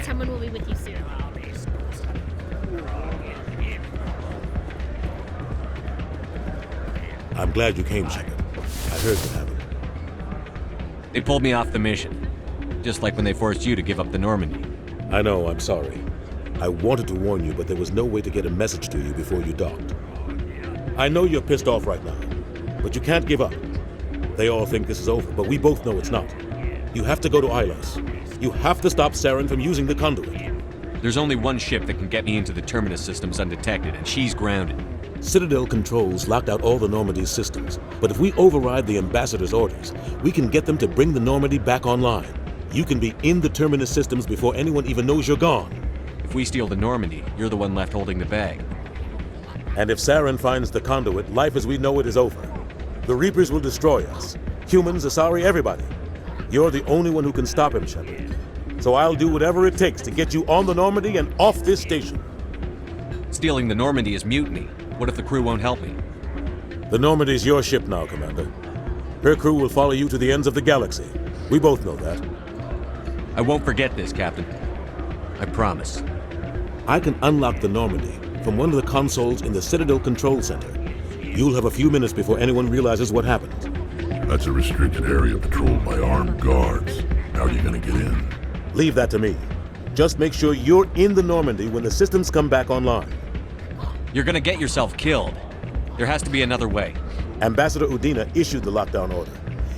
Someone will be with you soon. I'm glad you came, Shepard. I heard what happened. They pulled me off the mission. Just like when they forced you to give up the Normandy. I know, I'm sorry. I wanted to warn you, but there was no way to get a message to you before you docked. I know you're pissed off right now, but you can't give up. They all think this is over, but we both know it's not. You have to go to Ilos. You have to stop Saren from using the conduit. There's only one ship that can get me into the Terminus systems undetected, and she's grounded. Citadel controls locked out all the Normandy's systems, but if we override the Ambassador's orders, we can get them to bring the Normandy back online. You can be in the Terminus systems before anyone even knows you're gone. If we steal the Normandy, you're the one left holding the bag. And if Saren finds the conduit, life as we know it is over. The Reapers will destroy us. Humans, Asari, everybody. You're the only one who can stop him, Shepard. So I'll do whatever it takes to get you on the Normandy and off this station. Stealing the Normandy is mutiny. What if the crew won't help me? The Normandy's your ship now, Commander. Her crew will follow you to the ends of the galaxy. We both know that. I won't forget this, Captain. I promise. I can unlock the Normandy from one of the consoles in the Citadel Control Center. You'll have a few minutes before anyone realizes what happened. That's a restricted area patrolled by armed guards. How are you gonna get in? Leave that to me. Just make sure you're in the Normandy when the systems come back online. You're gonna get yourself killed. There has to be another way. Ambassador Udina issued the lockdown order.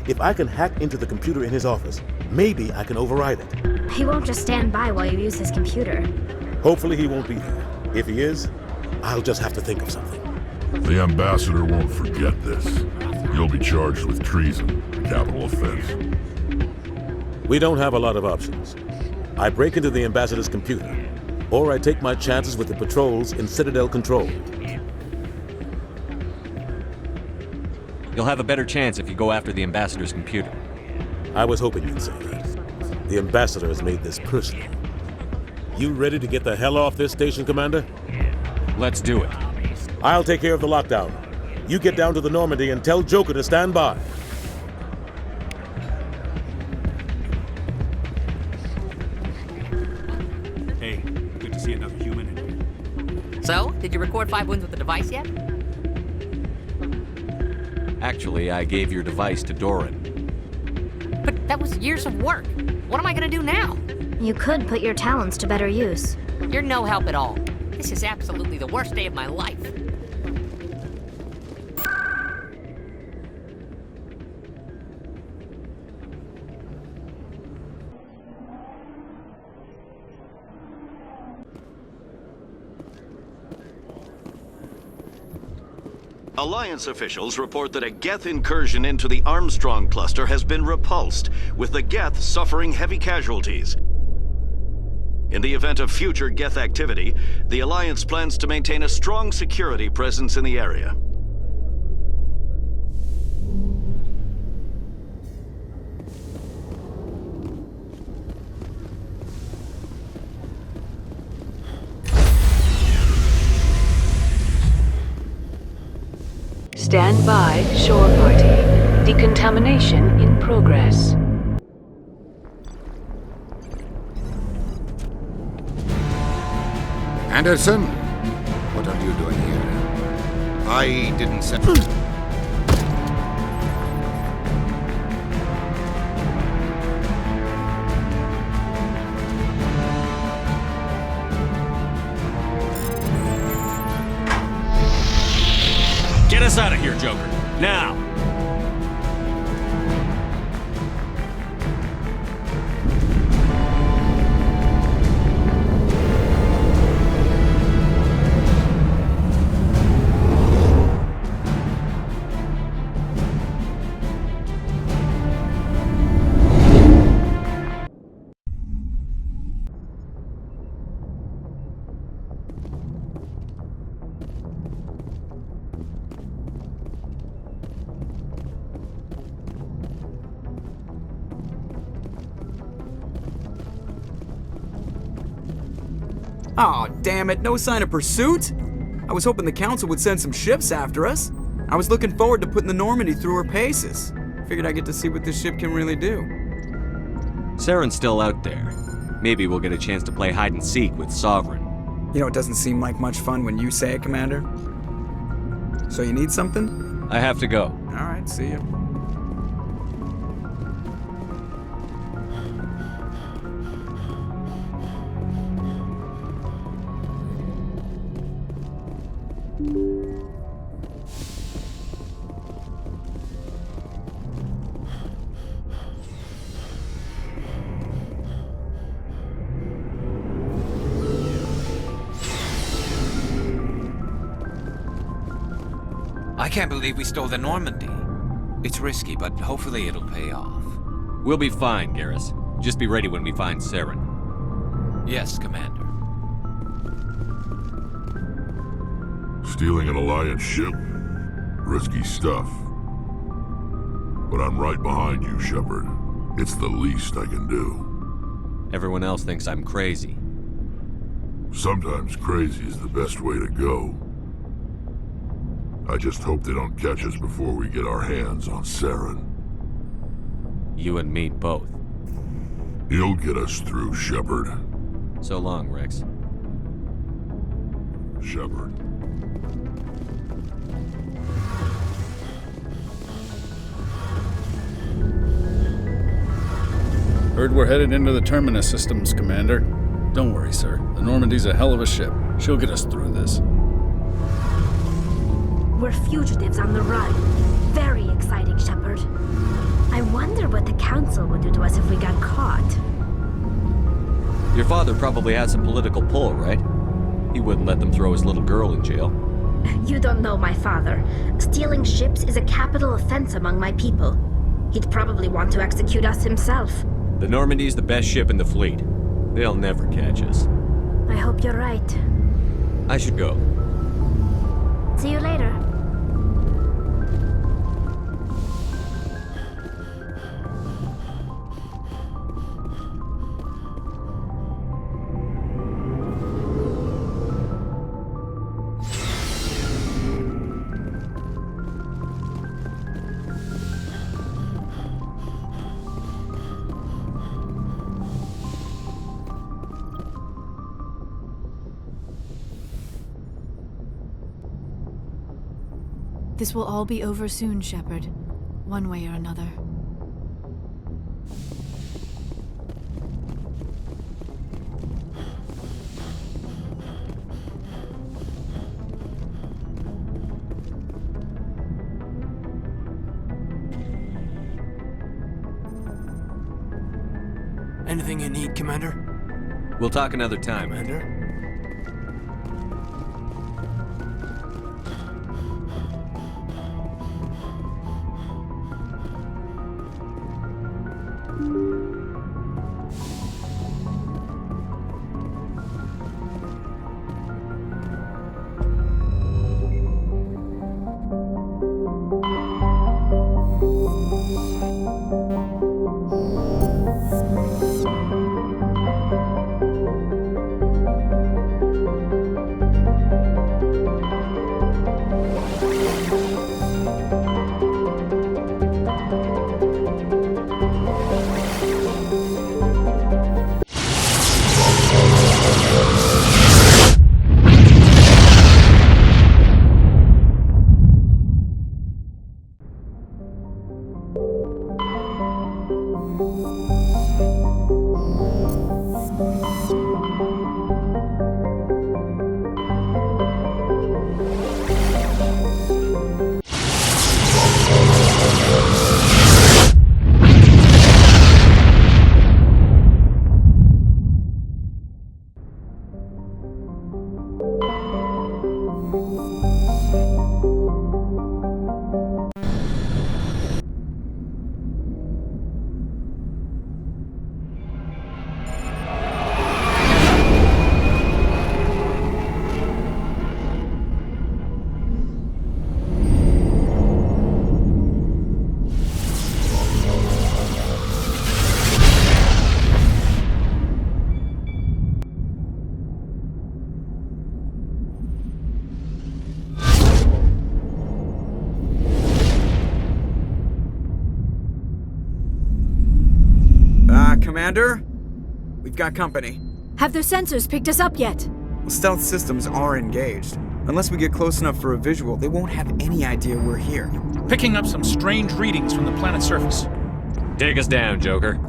If I can hack into the computer in his office, maybe I can override it. He won't just stand by while you use his computer. Hopefully he won't be there. If he is, I'll just have to think of something. The Ambassador won't forget this. You'll be charged with treason, a capital offense. We don't have a lot of options. I break into the Ambassador's computer, or I take my chances with the patrols in Citadel Control. You'll have a better chance if you go after the Ambassador's computer. I was hoping you'd say that. The Ambassador has made this personal. You ready to get the hell off this station, Commander? Let's do it. I'll take care of the lockdown. You get down to the Normandy and tell Joker to stand by. Hey, good to see another human in here. So, did you record 5 wins with the device yet? Actually, I gave your device to Doran. But that was years of work. What am I gonna do now? You could put your talents to better use. You're no help at all. This is absolutely the worst day of my life. Alliance officials report that a Geth incursion into the Armstrong cluster has been repulsed, with the Geth suffering heavy casualties. In the event of future Geth activity, the Alliance plans to maintain a strong security presence in the area. Stand by, shore party. Decontamination in progress. Anderson? What are you doing here? I didn't say... Get us out of here, Joker. Now! Aw, damn it, no sign of pursuit? I was hoping the Council would send some ships after us. I was looking forward to putting the Normandy through her paces. Figured I'd get to see what this ship can really do. Saren's still out there. Maybe we'll get a chance to play hide and seek with Sovereign. You know, it doesn't seem like much fun when you say it, Commander. So you need something? I have to go. All right, see ya. I can't believe we stole the Normandy. It's risky, but hopefully it'll pay off. We'll be fine, Garrus. Just be ready when we find Saren. Yes, Commander. Stealing an Alliance ship? Risky stuff. But I'm right behind you, Shepard. It's the least I can do. Everyone else thinks I'm crazy. Sometimes crazy is the best way to go. I just hope they don't catch us before we get our hands on Saren. You and me both. He'll get us through, Shepard. So long, Rex. Shepard. Heard we're headed into the Terminus systems, Commander. Don't worry, sir. The Normandy's a hell of a ship. She'll get us through this. We're fugitives on the run. Very exciting, Shepard. I wonder what the Council would do to us if we got caught. Your father probably has some political pull, right? He wouldn't let them throw his little girl in jail. You don't know my father. Stealing ships is a capital offense among my people. He'd probably want to execute us himself. The Normandy's the best ship in the fleet. They'll never catch us. I hope you're right. I should go. See you later. This will all be over soon, Shepard. One way or another. Anything you need, Commander? We'll talk another time. Commander? Commander? We've got company. Have their sensors picked us up yet? Well, stealth systems are engaged. Unless we get close enough for a visual, they won't have any idea we're here. Picking up some strange readings from the planet's surface. Take us down, Joker.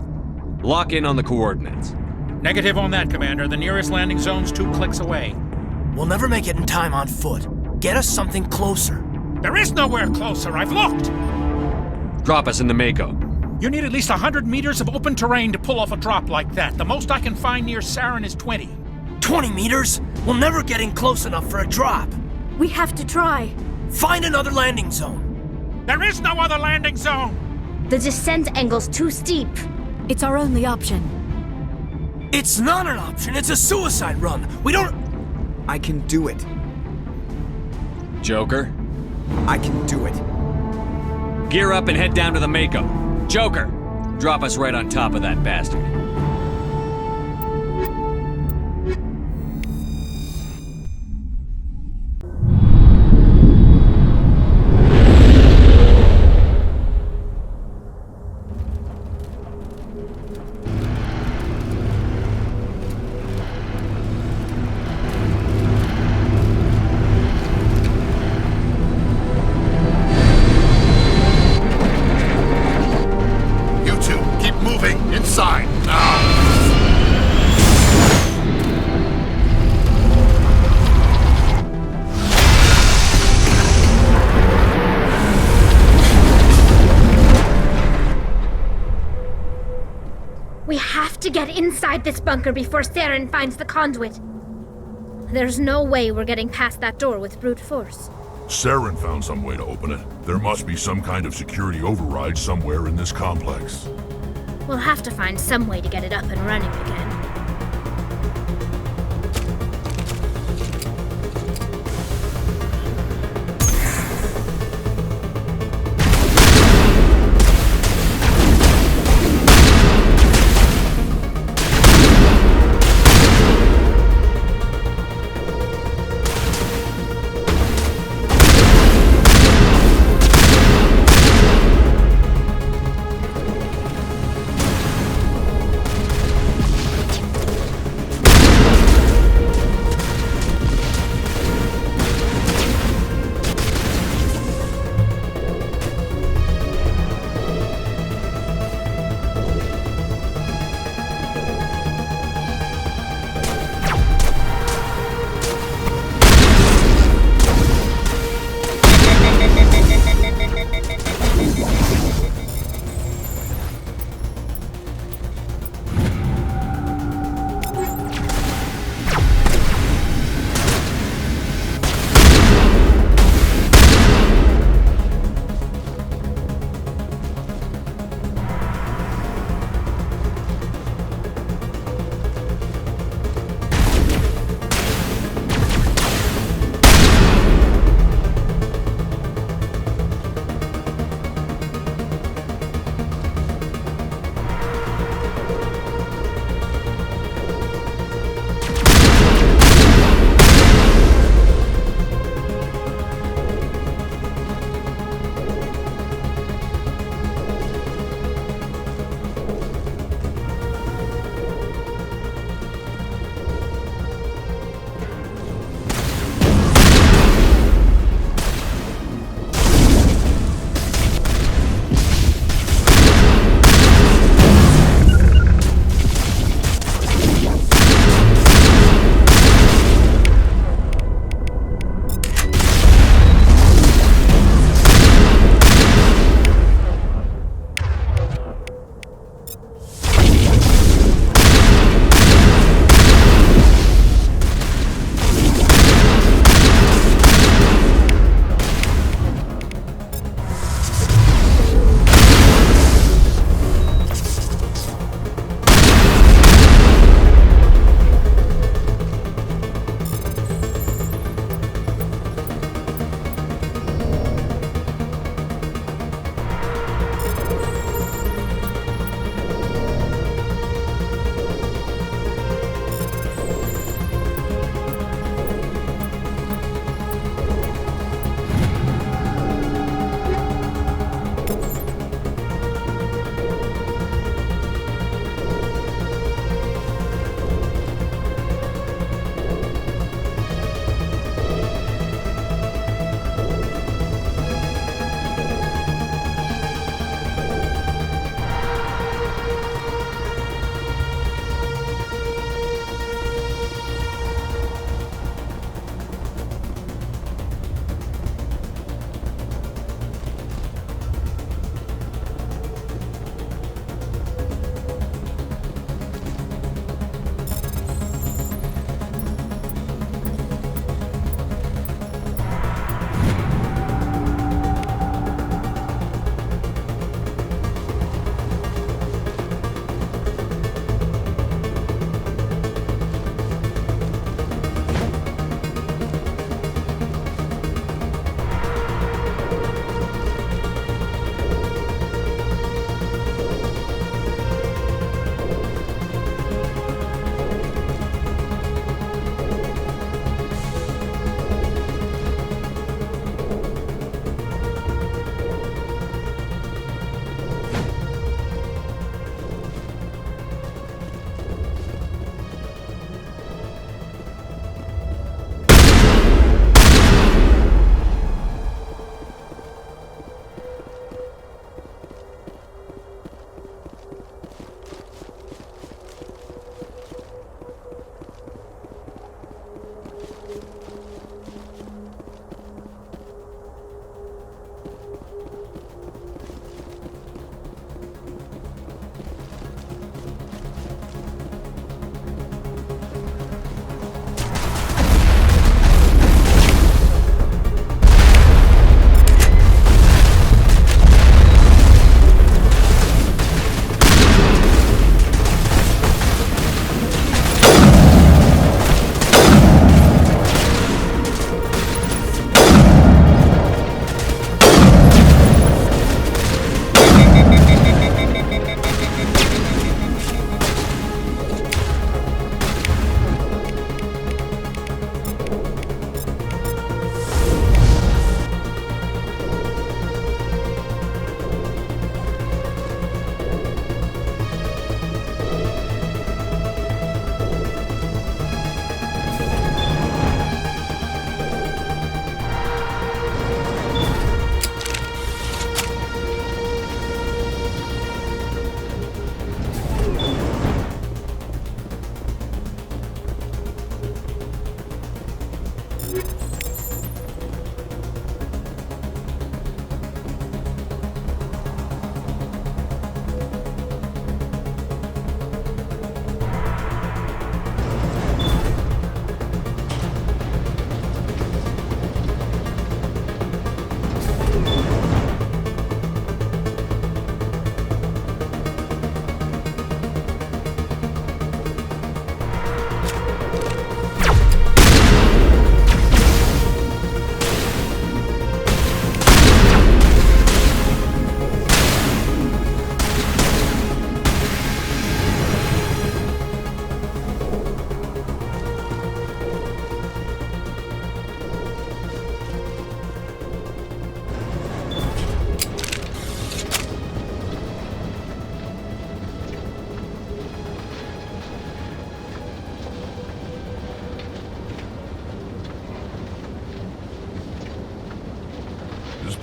Lock in on the coordinates. Negative on that, Commander. The nearest landing zone's 2 clicks away. We'll never make it in time on foot. Get us something closer. There is nowhere closer. I've looked. Drop us in the Mako. You need at least 100 meters of open terrain to pull off a drop like that. The most I can find near Saren is 20. 20 meters? We'll never get in close enough for a drop. We have to try. Find another landing zone. There is no other landing zone. The descent angle's too steep. It's our only option. It's not an option. It's a suicide run. We don't... I can do it. Joker, I can do it. gear up and head down to the Mako. Joker, drop us right on top of that bastard. You two, keep moving inside now. We have to get inside this bunker before Saren finds the conduit. There's no way we're getting past that door with brute force. Saren found some way to open it. There must be some kind of security override somewhere in this complex. We'll have to find some way to get it up and running again.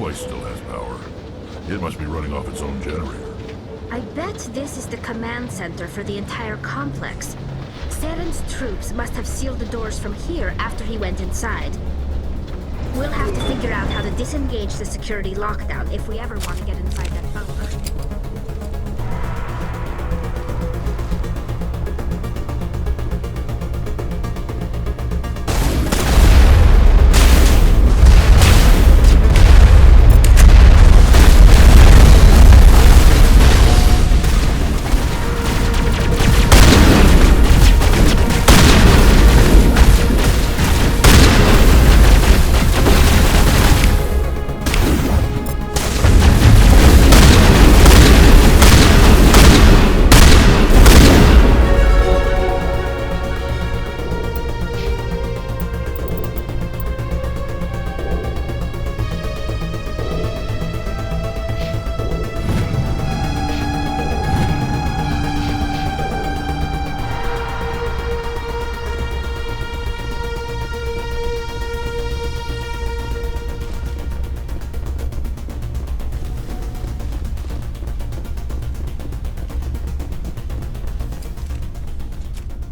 place still has power. It must be running off its own generator. I bet this is the command center for the entire complex. Saren's troops must have sealed the doors from here after he went inside. We'll have to figure out how to disengage the security lockdown if we ever want to get inside that bunker.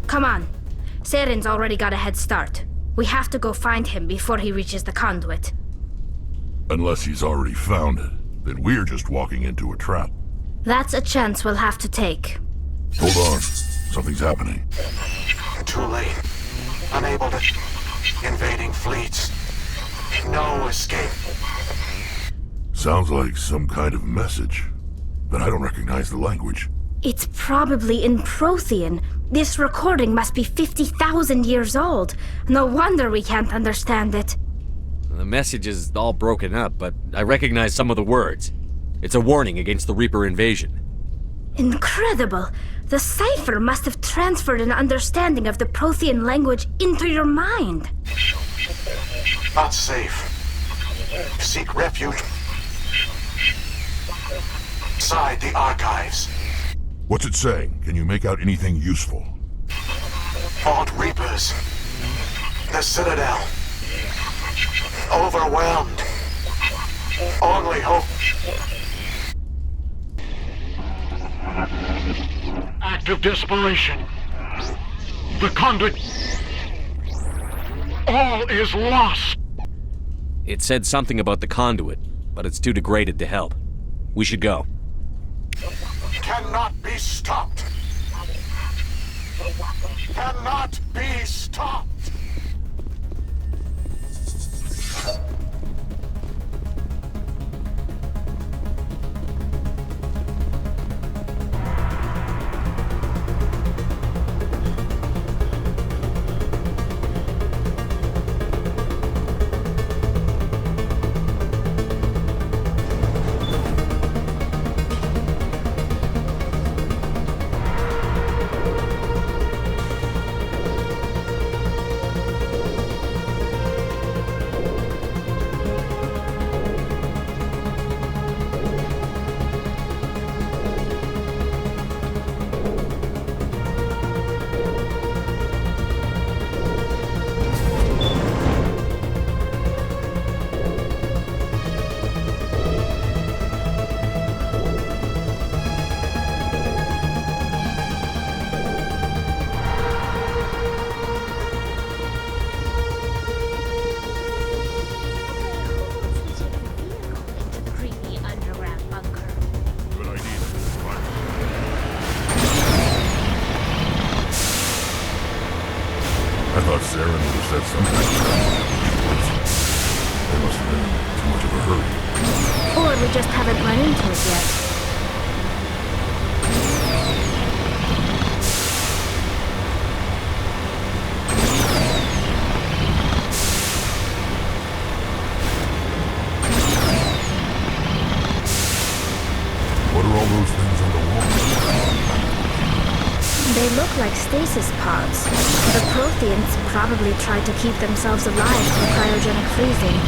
Come on. Saren's already got a head start. We have to go find him before he reaches the conduit. Unless he's already found it, then we're just walking into a trap. That's a chance we'll have to take. Hold on. Something's happening. Too late. Unable to... Invading fleets. No escape. Sounds like some kind of message, but I don't recognize the language. It's probably in Prothean. This recording must be 50,000 years old. No wonder we can't understand it. The message is all broken up, but I recognize some of the words. It's a warning against the Reaper invasion. Incredible! The cipher must have transferred an understanding of the Prothean language into your mind. Not safe. Seek refuge inside the archives. What's it saying? Can you make out anything useful? Vault Reapers. The Citadel. Overwhelmed. Only hope. Act of desperation. The conduit. All is lost. It said something about the conduit, but it's too degraded to help. We should go. Cannot be stopped. Cannot be stopped. I thought Saren would have said something. They must have been in too much of a hurry. Or we just haven't run into it yet. What are all those things on the wall? They look like stasis pods. The Protheans probably tried to keep themselves alive through cryogenic freezing.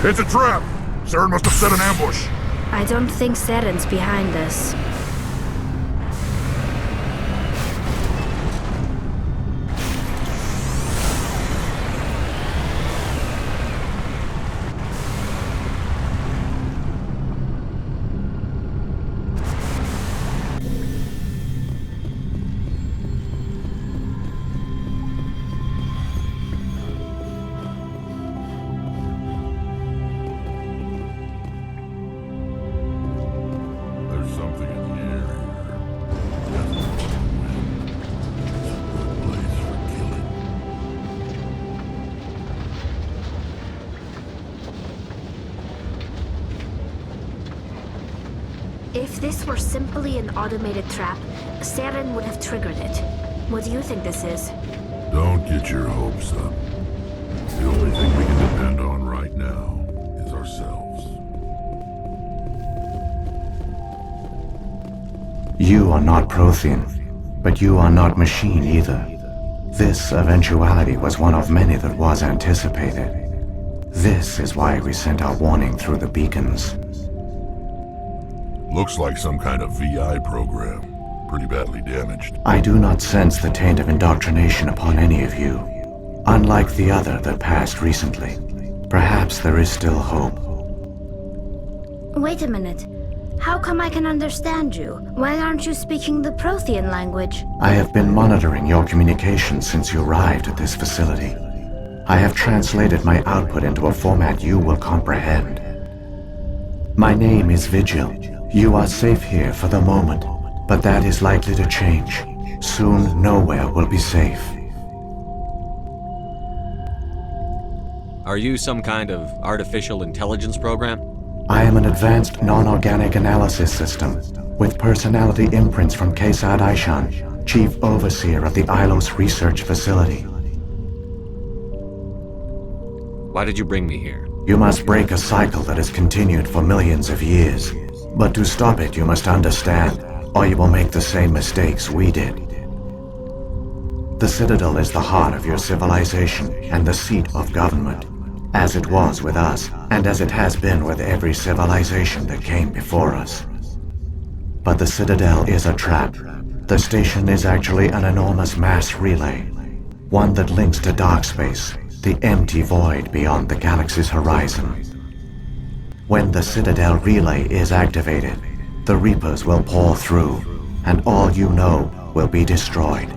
It's a trap! Saren must have set an ambush. I don't think Saren's behind us. There's something in the air here. Definitely wind. It's a good place for killing. If this were simply an automated trap, Saren would have triggered it. What do you think this is? Don't get your hopes up. The only thing we can depend on right now is ourselves. You are not Prothean, but you are not machine either. This eventuality was one of many that was anticipated. This is why we sent our warning through the beacons. Looks like some kind of VI program. Pretty badly damaged. I do not sense the taint of indoctrination upon any of you, unlike the other that passed recently. Perhaps there is still hope. Wait a minute. How come I can understand you? Why aren't you speaking the Prothean language? I have been monitoring your communications since you arrived at this facility. I have translated my output into a format you will comprehend. My name is Vigil. You are safe here for the moment, but that is likely to change. Soon, nowhere will be safe. Are you some kind of artificial intelligence program? I am an advanced non-organic analysis system, with personality imprints from Kesad Aishan, Chief Overseer of the Ilos Research Facility. Why did you bring me here? You must break a cycle that has continued for millions of years. But to stop it, you must understand, or you will make the same mistakes we did. The Citadel is the heart of your civilization and the seat of government, as it was with us, and as it has been with every civilization that came before us. But the Citadel is a trap. The station is actually an enormous mass relay, one that links to dark space, the empty void beyond the galaxy's horizon. When the Citadel relay is activated, the Reapers will pour through, and all you know will be destroyed.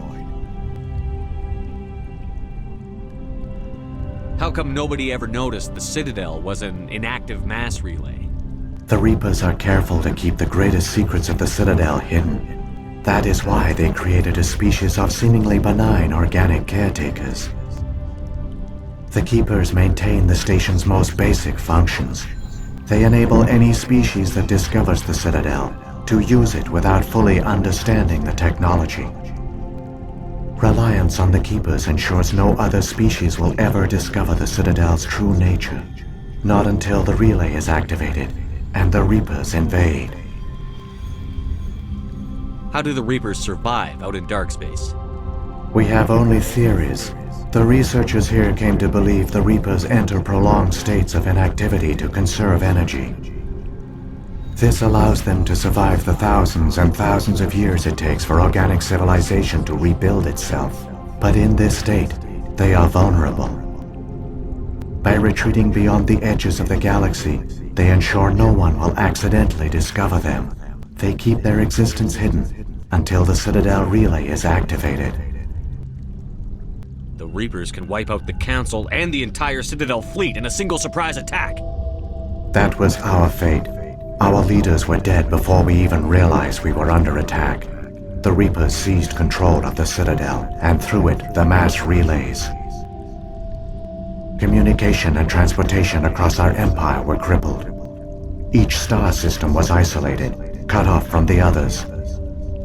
How come nobody ever noticed the Citadel was an inactive mass relay? The Reapers are careful to keep the greatest secrets of the Citadel hidden. That is why they created a species of seemingly benign organic caretakers. The Keepers maintain the station's most basic functions. They enable any species that discovers the Citadel to use it without fully understanding the technology. Reliance on the Keepers ensures no other species will ever discover the Citadel's true nature, not until the relay is activated and the Reapers invade. How do the Reapers survive out in dark space? We have only theories. The researchers here came to believe the Reapers enter prolonged states of inactivity to conserve energy. This allows them to survive the thousands and thousands of years it takes for organic civilization to rebuild itself. But in this state, they are vulnerable. By retreating beyond the edges of the galaxy, they ensure no one will accidentally discover them. They keep their existence hidden until the Citadel relay is activated. The Reapers can wipe out the Council and the entire Citadel fleet in a single surprise attack. That was our fate. Our leaders were dead before we even realized we were under attack. The Reapers seized control of the Citadel, and through it, the mass relays. Communication and transportation across our empire were crippled. Each star system was isolated, cut off from the others.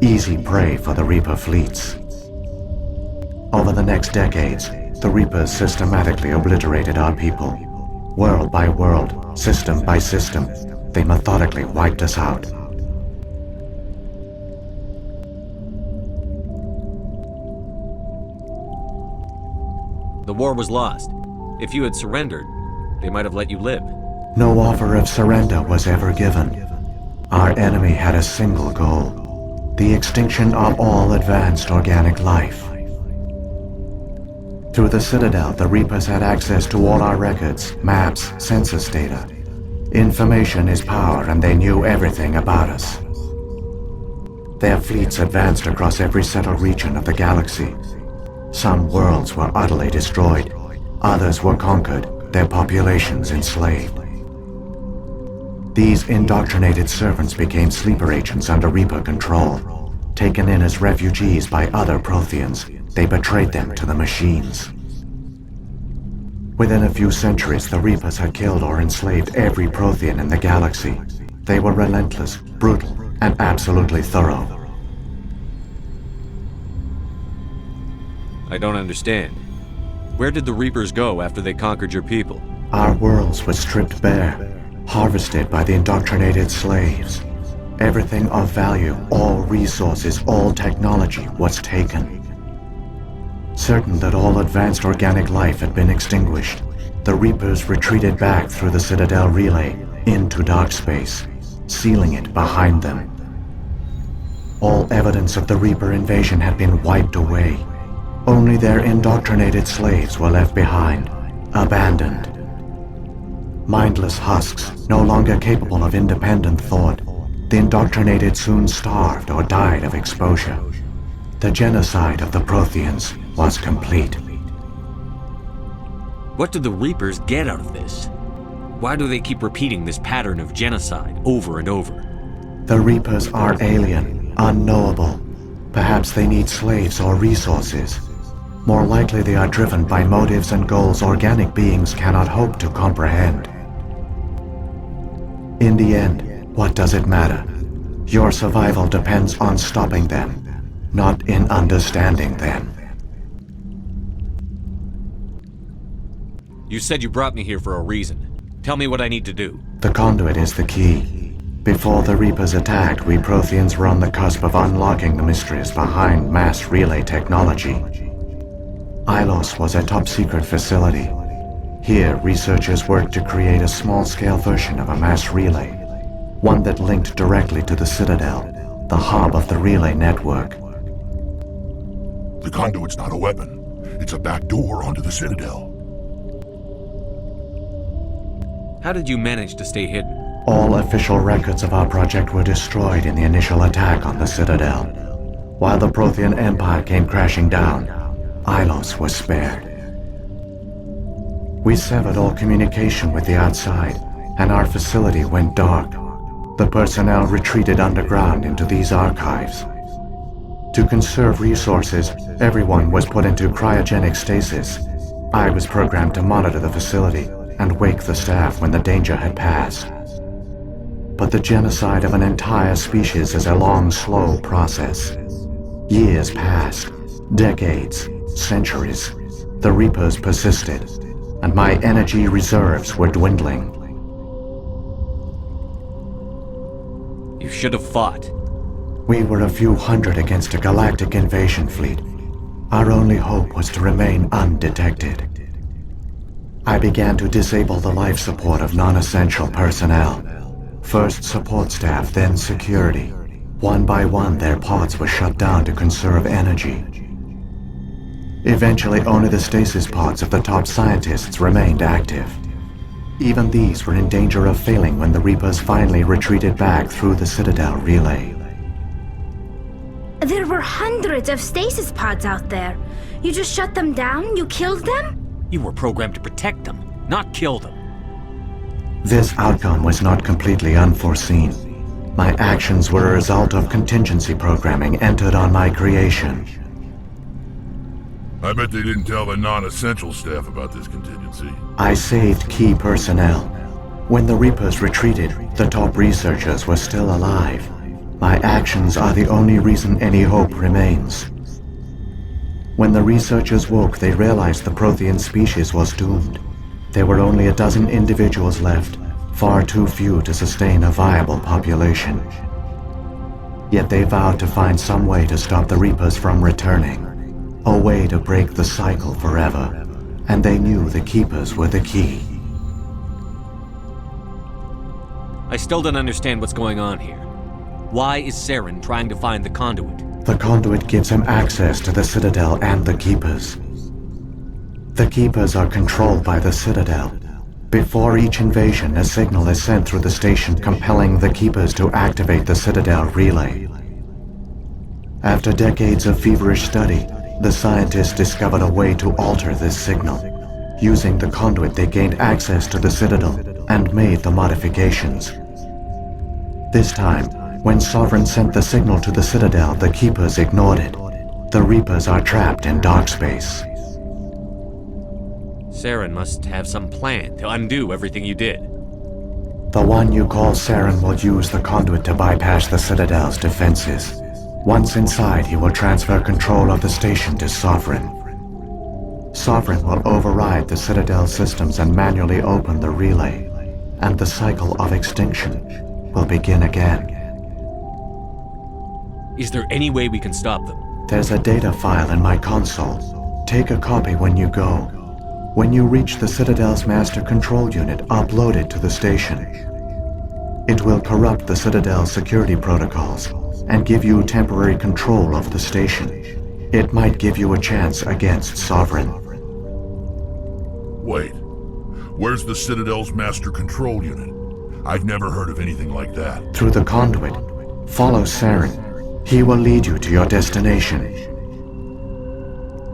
Easy prey for the Reaper fleets. Over the next decades, the Reapers systematically obliterated our people. World by world, system by system, they methodically wiped us out. The war was lost. If you had surrendered, they might have let you live. No offer of surrender was ever given. Our enemy had a single goal: the extinction of all advanced organic life. Through the Citadel, the Reapers had access to all our records, maps, census data. Information is power, and they knew everything about us. Their fleets advanced across every settled region of the galaxy. Some worlds were utterly destroyed. Others were conquered, their populations enslaved. These indoctrinated servants became sleeper agents under Reaper control. Taken in as refugees by other Protheans, they betrayed them to the machines. Within a few centuries, the Reapers had killed or enslaved every Prothean in the galaxy. They were relentless, brutal, and absolutely thorough. I don't understand. Where did the Reapers go after they conquered your people? Our worlds were stripped bare, harvested by the indoctrinated slaves. Everything of value, all resources, all technology was taken. Certain that all advanced organic life had been extinguished, the Reapers retreated back through the Citadel relay into dark space, sealing it behind them. All evidence of the Reaper invasion had been wiped away. Only their indoctrinated slaves were left behind, abandoned. Mindless husks, no longer capable of independent thought, the indoctrinated soon starved or died of exposure. The genocide of the Protheans was complete. What do the Reapers get out of this? Why do they keep repeating this pattern of genocide over and over? The Reapers are alien, unknowable. Perhaps they need slaves or resources. More likely they are driven by motives and goals organic beings cannot hope to comprehend. In the end, what does it matter? Your survival depends on stopping them, not in understanding them. You said you brought me here for a reason. Tell me what I need to do. The conduit is the key. Before the Reapers attacked, we Protheans were on the cusp of unlocking the mysteries behind mass relay technology. Ilos was a top-secret facility. Here, researchers worked to create a small-scale version of a mass relay, one that linked directly to the Citadel, the hub of the relay network. The conduit's not a weapon. It's a back door onto the Citadel. How did you manage to stay hidden? All official records of our project were destroyed in the initial attack on the Citadel. While the Prothean Empire came crashing down, Ilos was spared. We severed all communication with the outside, and our facility went dark. The personnel retreated underground into these archives. To conserve resources, everyone was put into cryogenic stasis. I was programmed to monitor the facility and wake the staff when the danger had passed. But the genocide of an entire species is a long, slow process. Years passed, decades, centuries. The Reapers persisted, and my energy reserves were dwindling. You should have fought. We were a few hundred against a galactic invasion fleet. Our only hope was to remain undetected. I began to disable the life support of non-essential personnel. First support staff, then security. One by one, their pods were shut down to conserve energy. Eventually, only the stasis pods of the top scientists remained active. Even these were in danger of failing when the Reapers finally retreated back through the Citadel relay. There were hundreds of stasis pods out there. You just shut them down? You killed them? You were programmed to protect them, not kill them. This outcome was not completely unforeseen. My actions were a result of contingency programming entered on my creation. I bet they didn't tell the non-essential staff about this contingency. I saved key personnel. When the Reapers retreated, the top researchers were still alive. My actions are the only reason any hope remains. When the researchers woke, they realized the Prothean species was doomed. There were only a dozen individuals left, far too few to sustain a viable population. Yet they vowed to find some way to stop the Reapers from returning. A way to break the cycle forever, and they knew the Keepers were the key. I still don't understand what's going on here. Why is Saren trying to find the conduit? The conduit gives him access to the Citadel and the Keepers. The Keepers are controlled by the Citadel. Before each invasion, a signal is sent through the station compelling the Keepers to activate the Citadel relay. After decades of feverish study, the scientists discovered a way to alter this signal. Using the conduit, they gained access to the Citadel and made the modifications. This time, when Sovereign sent the signal to the Citadel, the Keepers ignored it. The Reapers are trapped in dark space. Saren must have some plan to undo everything you did. The one you call Saren will use the conduit to bypass the Citadel's defenses. Once inside, he will transfer control of the station to Sovereign. Sovereign will override the Citadel systems and manually open the relay, and the cycle of extinction will begin again. Is there any way we can stop them? There's a data file in my console. Take a copy when you go. When you reach the Citadel's master control unit, upload it to the station. It will corrupt the Citadel's security protocols and give you temporary control of the station. It might give you a chance against Sovereign. Wait, where's the Citadel's master control unit? I've never heard of anything like that. Through the conduit. Follow Saren. He will lead you to your destination.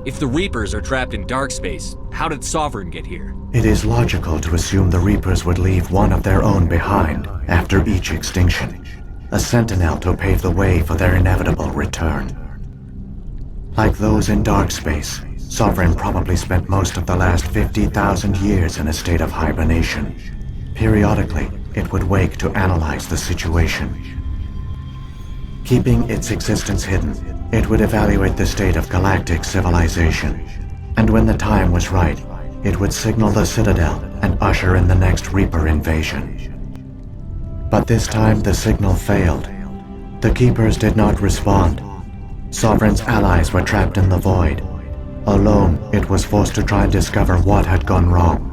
If the Reapers are trapped in dark space, how did Sovereign get here? It is logical to assume the Reapers would leave one of their own behind after each extinction. A sentinel to pave the way for their inevitable return. Like those in dark space, Sovereign probably spent most of the last 50,000 years in a state of hibernation. Periodically, it would wake to analyze the situation. Keeping its existence hidden, it would evaluate the state of galactic civilization. And when the time was right, it would signal the Citadel and usher in the next Reaper invasion. But this time the signal failed. The Keepers did not respond. Sovereign's allies were trapped in the void. Alone, it was forced to try and discover what had gone wrong.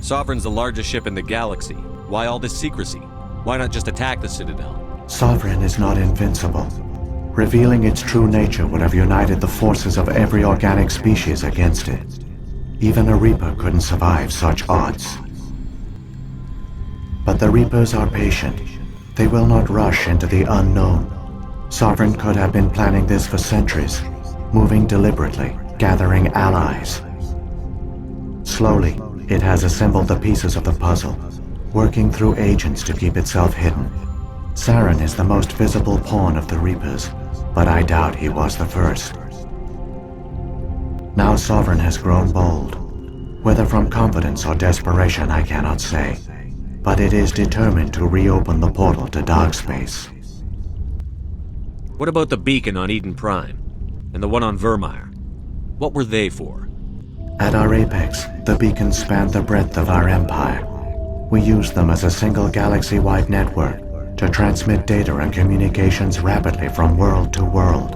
Sovereign's the largest ship in the galaxy. Why all this secrecy? Why not just attack the Citadel? Sovereign is not invincible. Revealing its true nature would have united the forces of every organic species against it. Even a Reaper couldn't survive such odds. But the Reapers are patient. They will not rush into the unknown. Sovereign could have been planning this for centuries, moving deliberately, gathering allies. Slowly, it has assembled the pieces of the puzzle, working through agents to keep itself hidden. Saren is the most visible pawn of the Reapers, but I doubt he was the first. Now Sovereign has grown bold. Whether from confidence or desperation, I cannot say. But it is determined to reopen the portal to dark space. What about the beacon on Eden Prime? And the one on Vermeer? What were they for? At our apex, the beacons spanned the breadth of our empire. We used them as a single galaxy-wide network to transmit data and communications rapidly from world to world.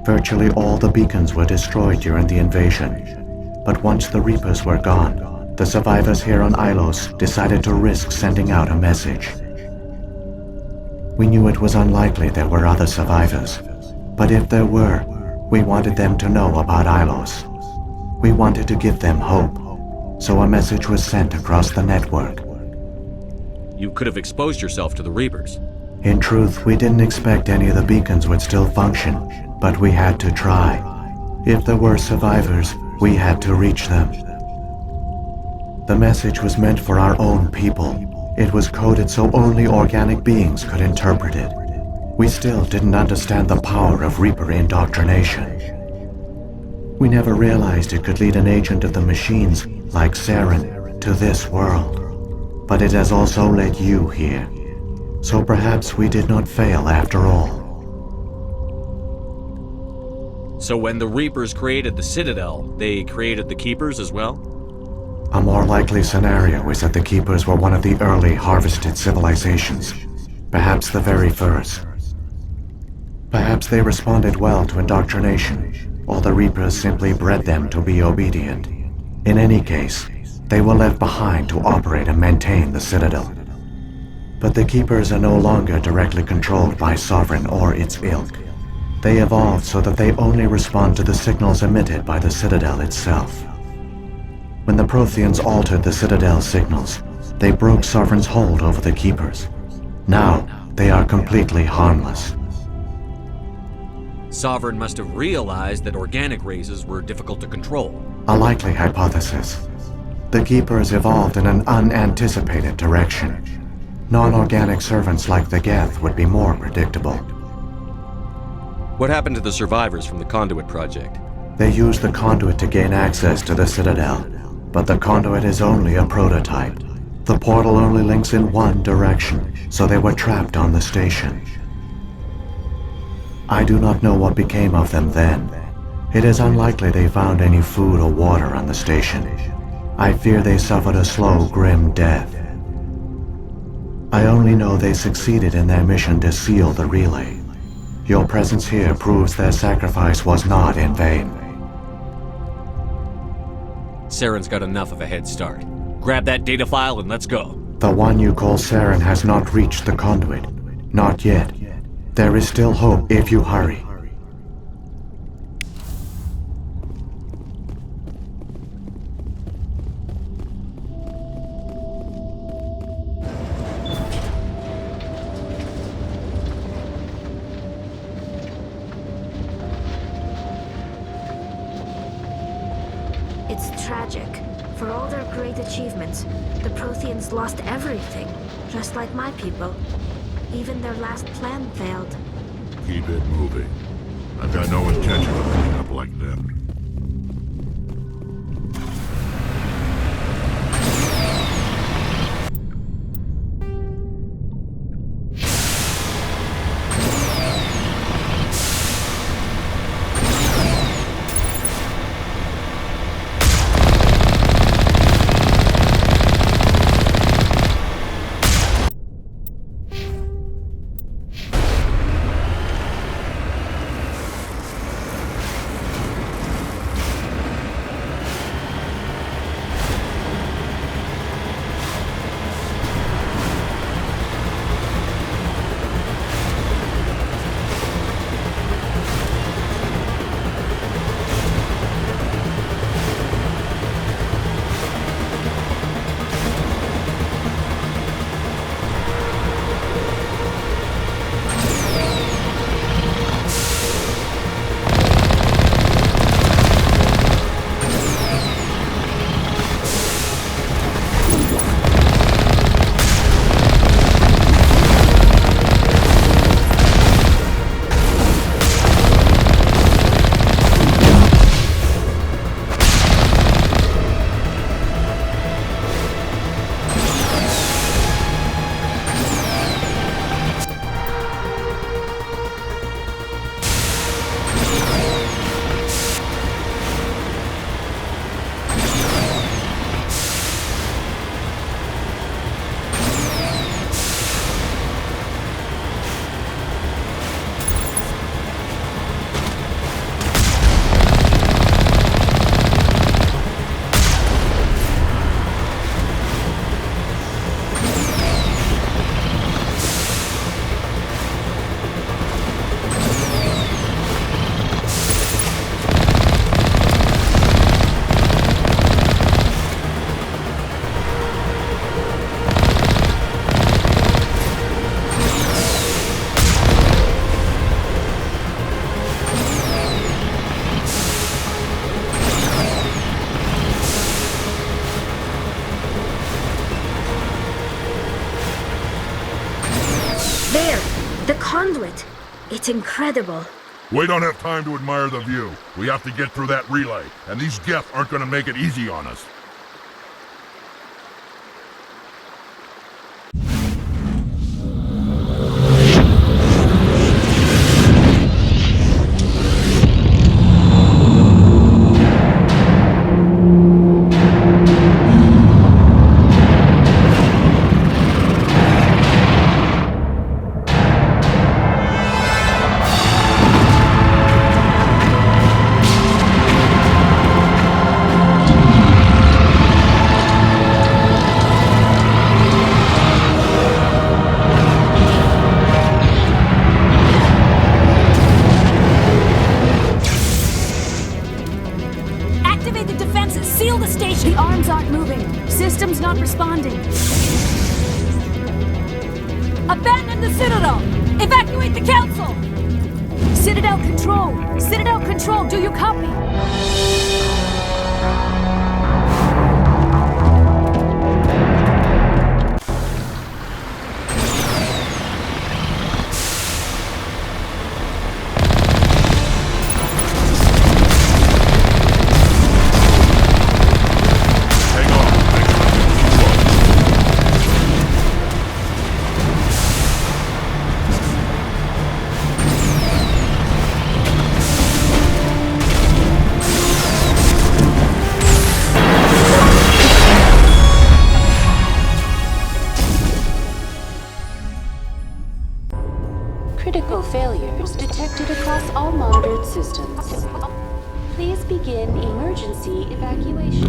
Virtually all the beacons were destroyed during the invasion, but once the Reapers were gone, the survivors here on Ilos decided to risk sending out a message. We knew it was unlikely there were other survivors, but if there were, we wanted them to know about Ilos. We wanted to give them hope, so a message was sent across the network. You could have exposed yourself to the Reapers. In truth, we didn't expect any of the beacons would still function, but we had to try. If there were survivors, we had to reach them. The message was meant for our own people. It was coded so only organic beings could interpret it. We still didn't understand the power of Reaper indoctrination. We never realized it could lead an agent of the machines, like Saren, to this world. But it has also led you here. So perhaps we did not fail after all. So when the Reapers created the Citadel, they created the Keepers as well? A more likely scenario is that the Keepers were one of the early harvested civilizations. Perhaps the very first. Perhaps they responded well to indoctrination, or the Reapers simply bred them to be obedient. In any case, they were left behind to operate and maintain the Citadel. But the Keepers are no longer directly controlled by Sovereign or its ilk. They evolved so that they only respond to the signals emitted by the Citadel itself. When the Protheans altered the Citadel's signals, they broke Sovereign's hold over the Keepers. Now, they are completely harmless. Sovereign must have realized that organic races were difficult to control. A likely hypothesis. The Keepers evolved in an unanticipated direction. Non-organic servants like the Geth would be more predictable. What happened to the survivors from the Conduit project? They used the Conduit to gain access to the Citadel, but the Conduit is only a prototype. The portal only links in one direction, so they were trapped on the station. I do not know what became of them then. It is unlikely they found any food or water on the station. I fear they suffered a slow, grim death. I only know they succeeded in their mission to seal the relay. Your presence here proves their sacrifice was not in vain. Saren's got enough of a head start. Grab that data file and let's go. The one you call Saren has not reached the Conduit. Not yet. There is still hope if you hurry. It's tragic. For all their great achievements, the Protheans lost everything, just like my people. Even their last plan failed. Keep it moving. I've got no intention of ending up like them. Conduit. It's incredible. We don't have time to admire the view. We have to get through that relay, and these Geth aren't gonna make it easy on us. Abandon the Citadel! Evacuate the Council! Citadel Control! Citadel Control, do you copy? Critical failures detected across all monitored systems. Please begin emergency evacuation.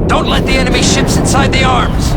Don't let the enemy ships inside the arms!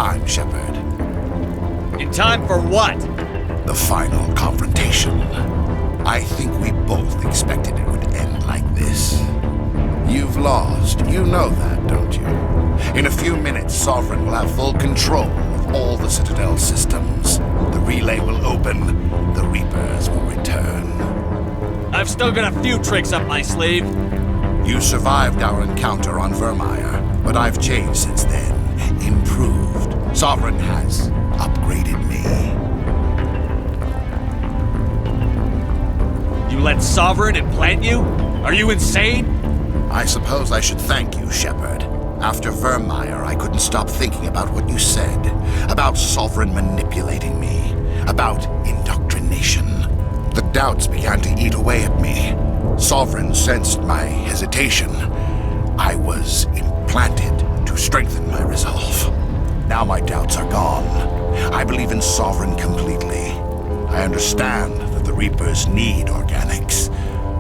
time, Shepard. In time for what? The final confrontation. I think we both expected it would end like this. You've lost. You know that, don't you? In a few minutes, Sovereign will have full control of all the Citadel systems. The relay will open. The Reapers will return. I've still got a few tricks up my sleeve. You survived our encounter on Vermeer, but I've changed since then. Improved. Sovereign has upgraded me. You let Sovereign implant you? Are you insane? I suppose I should thank you, Shepard. After Vermeer, I couldn't stop thinking about what you said. About Sovereign manipulating me. About indoctrination. The doubts began to eat away at me. Sovereign sensed my hesitation. I was implanted to strengthen my resolve. Now my doubts are gone. I believe in Sovereign completely. I understand that the Reapers need organics.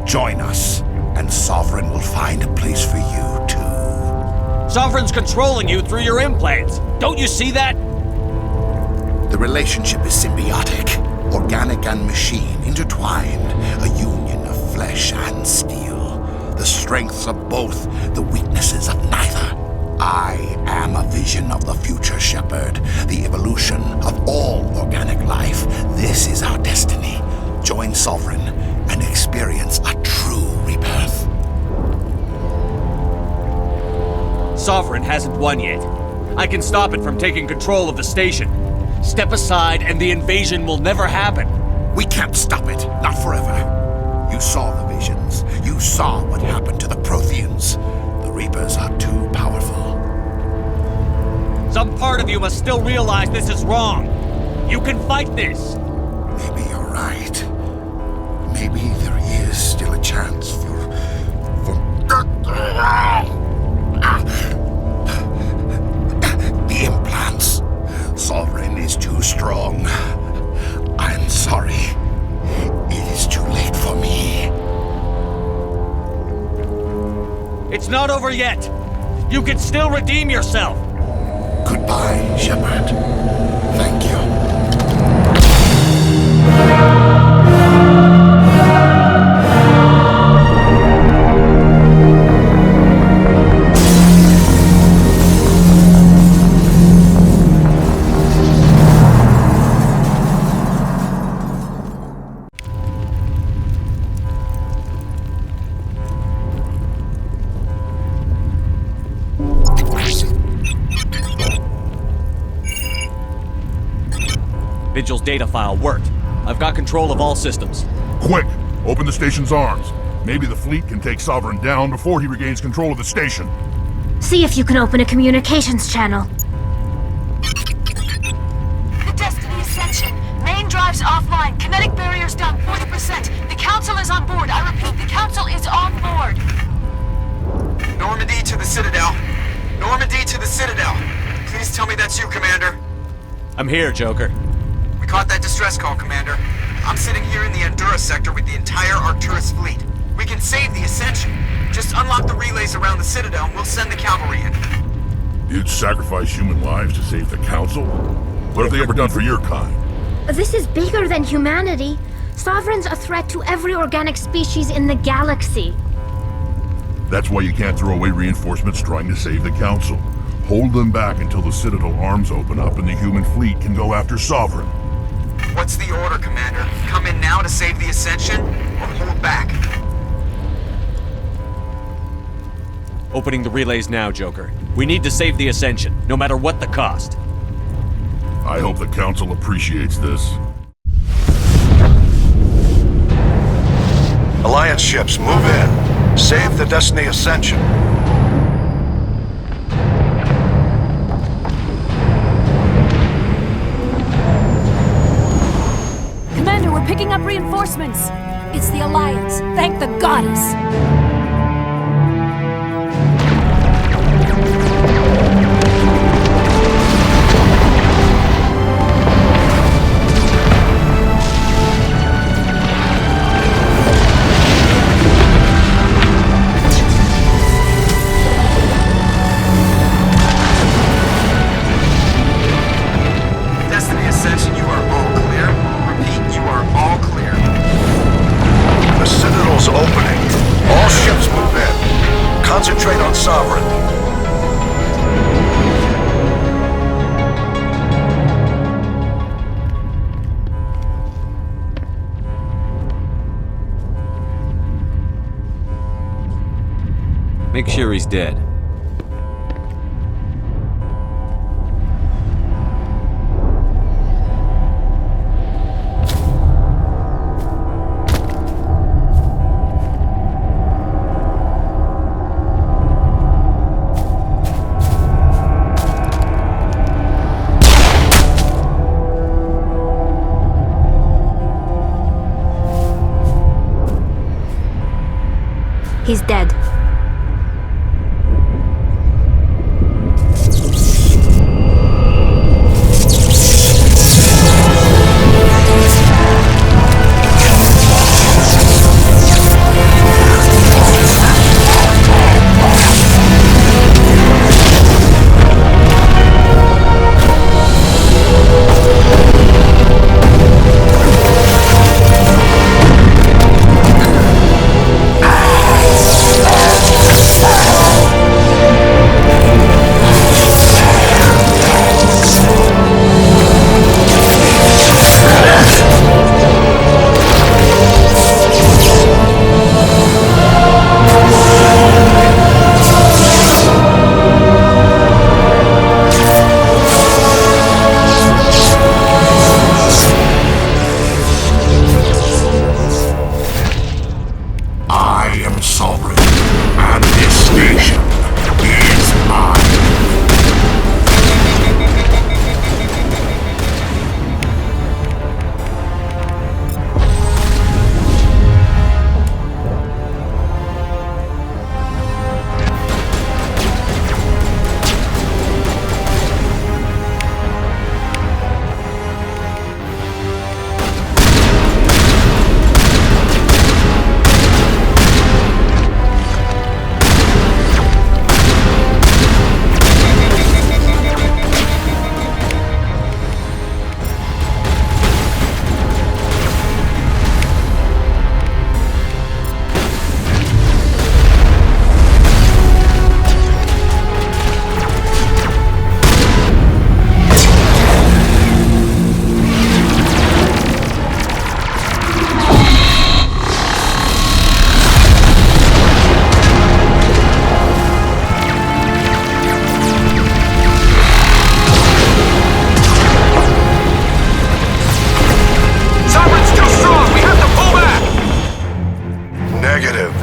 Join us, and Sovereign will find a place for you, too. Sovereign's controlling you through your implants. Don't you see that? The relationship is symbiotic. Organic and machine intertwined. A union of flesh and steel. The strengths of both, the weaknesses of neither. I am a vision of the future, Shepard. The evolution of all organic life. This is our destiny. Join Sovereign and experience a true rebirth. Sovereign hasn't won yet. I can stop it from taking control of the station. Step aside and the invasion will never happen. We can't stop it. Not forever. You saw the visions. You saw what happened to the Protheans. The Reapers are too powerful. Some part of you must still realize this is wrong. You can fight this. Maybe you're right. Maybe there is still a chance for... The implants. Sovereign is too strong. I'm sorry. It is too late for me. It's not over yet. You can still redeem yourself. Goodbye, Shepard. Thank you. Vigil's data file worked. I've got control of all systems. Quick! Open the station's arms. Maybe the fleet can take Sovereign down before he regains control of the station. See if you can open a communications channel. The Destiny Ascension. Main drives offline. Kinetic barriers down 40%. The Council is on board. I repeat, the Council is on board. Normandy to the Citadel. Normandy to the Citadel. Please tell me that's you, Commander. I'm here, Joker. We caught that distress call, Commander. I'm sitting here in the Endura sector with the entire Arcturus fleet. We can save the Ascension. Just unlock the relays around the Citadel and we'll send the cavalry in. You'd sacrifice human lives to save the Council? What have they ever done for your kind? This is bigger than humanity. Sovereign's a threat to every organic species in the galaxy. That's why you can't throw away reinforcements trying to save the Council. Hold them back until the Citadel arms open up and the human fleet can go after Sovereign. What's the order, Commander? Come in now to save the Ascension, or hold back? Opening the relays now, Joker. We need to save the Ascension, no matter what the cost. I hope the Council appreciates this. Alliance ships, move in. Save the Destiny Ascension. Commander, we're picking up reinforcements. It's the Alliance. Thank the goddess. All ships move in. Concentrate on Sovereign. Make sure he's dead. He's dead.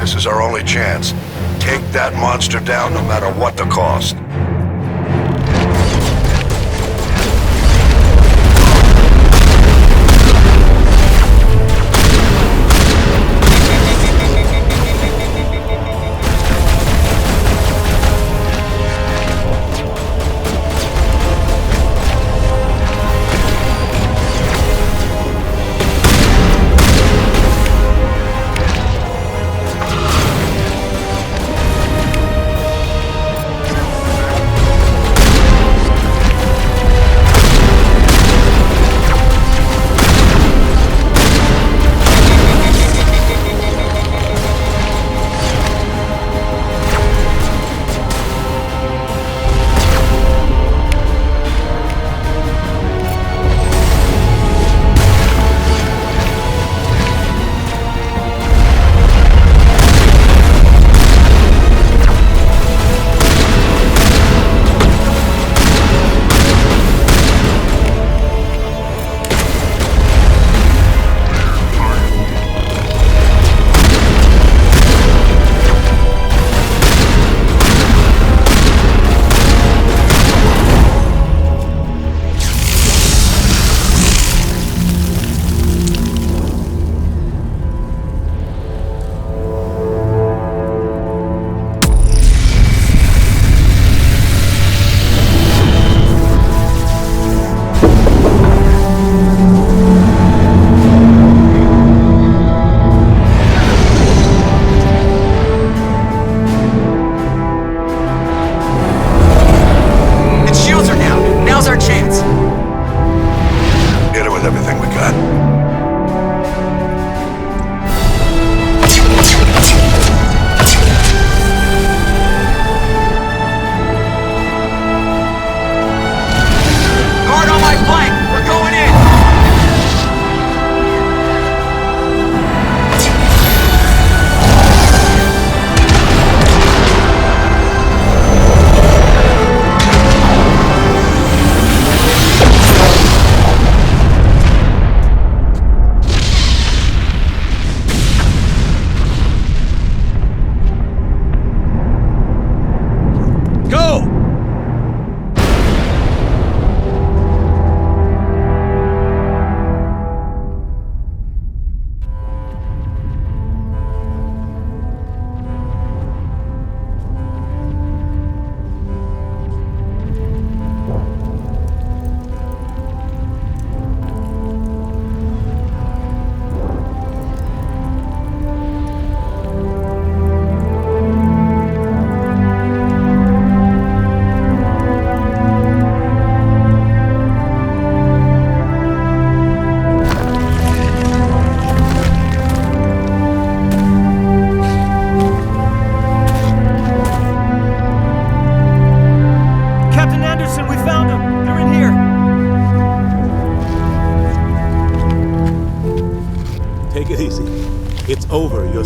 This is our only chance. Take that monster down no matter what the cost.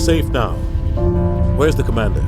safe now. Where's the commander?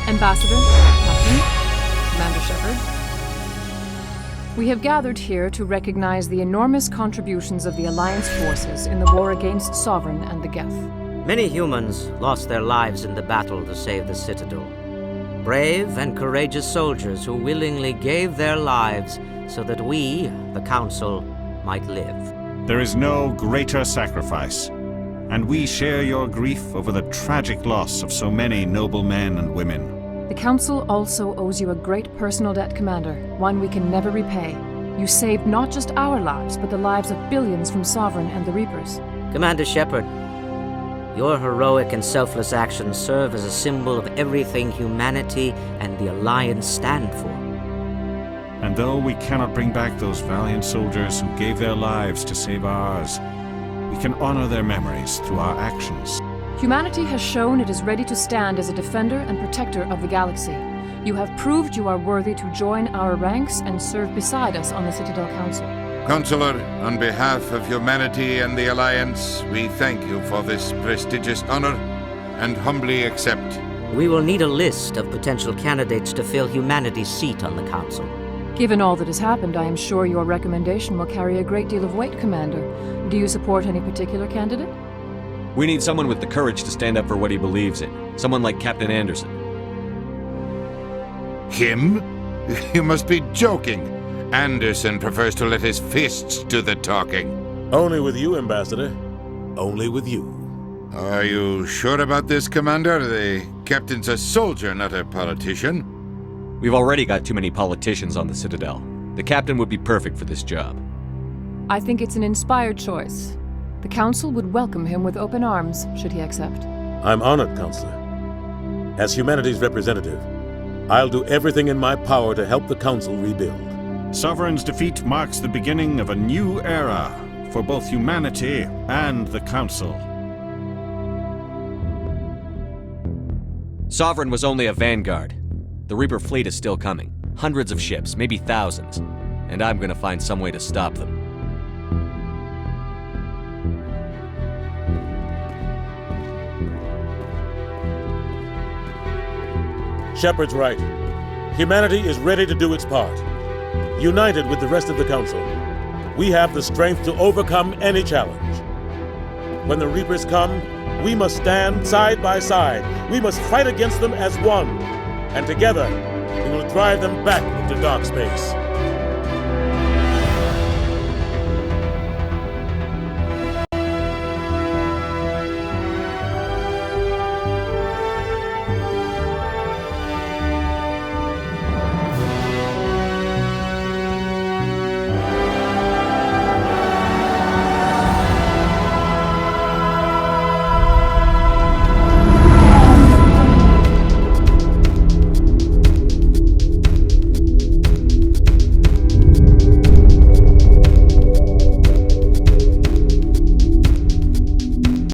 Ambassador, Captain, Commander Shepard. We have gathered here to recognize the enormous contributions of the Alliance forces in the war against Sovereign and the Geth. Many humans lost their lives in the battle to save the Citadel. Brave and courageous soldiers who willingly gave their lives so that we, the Council, might live. There is no greater sacrifice, and we share your grief over the tragic loss of so many noble men and women. The Council also owes you a great personal debt, Commander, one we can never repay. You saved not just our lives, but the lives of billions from Sovereign and the Reapers. Commander Shepard, your heroic and selfless actions serve as a symbol of everything humanity and the Alliance stand for. And though we cannot bring back those valiant soldiers who gave their lives to save ours, we can honor their memories through our actions. Humanity has shown it is ready to stand as a defender and protector of the galaxy. You have proved you are worthy to join our ranks and serve beside us on the Citadel Council. Consular, on behalf of humanity and the Alliance, we thank you for this prestigious honor and humbly accept. We will need a list of potential candidates to fill humanity's seat on the Council. Given all that has happened, I am sure your recommendation will carry a great deal of weight, Commander. Do you support any particular candidate? We need someone with the courage to stand up for what he believes in. Someone like Captain Anderson. Him? You must be joking. Anderson prefers to let his fists do the talking. Only with you, Ambassador. Only with you. Are you sure about this, Commander? The captain's a soldier, not a politician. We've already got too many politicians on the Citadel. The captain would be perfect for this job. I think it's an inspired choice. The Council would welcome him with open arms, should he accept. I'm honored, Counselor. As humanity's representative, I'll do everything in my power to help the Council rebuild. Sovereign's defeat marks the beginning of a new era for both humanity and the Council. Sovereign was only a vanguard. The Reaper fleet is still coming. Hundreds of ships, maybe thousands. And I'm gonna find some way to stop them. Shepard's right. Humanity is ready to do its part. United with the rest of the Council, we have the strength to overcome any challenge. When the Reapers come, we must stand side by side. We must fight against them as one. And together, we will drive them back into dark space.